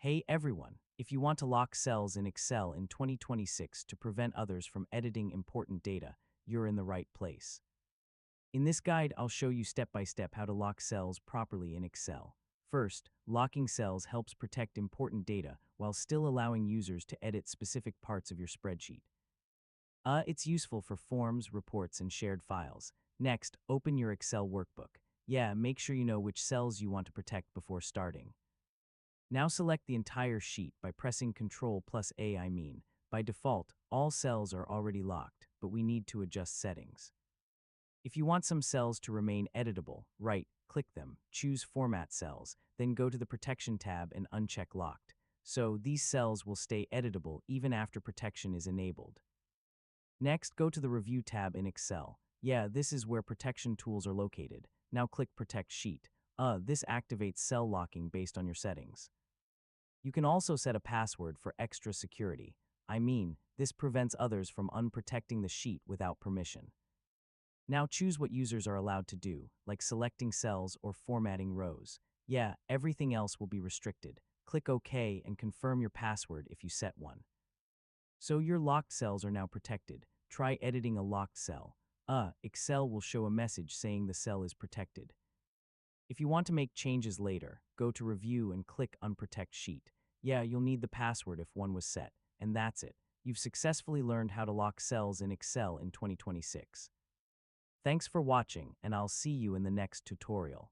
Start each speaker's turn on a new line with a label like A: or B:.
A: Hey everyone, if you want to lock cells in Excel in 2026 to prevent others from editing important data, you're in the right place. In this guide, I'll show you step by step how to lock cells properly in Excel. First, locking cells helps protect important data while still allowing users to edit specific parts of your spreadsheet. It's useful for forms, reports, and shared files. Next, open your Excel workbook. Yeah, make sure you know which cells you want to protect before starting. Now select the entire sheet by pressing Ctrl+A. By default, all cells are already locked, but we need to adjust settings. If you want some cells to remain editable, right-click them, choose Format Cells, then go to the Protection tab and uncheck Locked. So these cells will stay editable even after protection is enabled. Next, go to the Review tab in Excel. Yeah, this is where protection tools are located. Now click Protect Sheet. This activates cell locking based on your settings. You can also set a password for extra security. This prevents others from unprotecting the sheet without permission. Now choose what users are allowed to do, like selecting cells or formatting rows. Yeah, everything else will be restricted. Click OK and confirm your password if you set one. So your locked cells are now protected. Try editing a locked cell. Excel will show a message saying the cell is protected. If you want to make changes later, go to Review and click Unprotect Sheet. Yeah, you'll need the password if one was set, and that's it. You've successfully learned how to lock cells in Excel in 2026. Thanks for watching, and I'll see you in the next tutorial.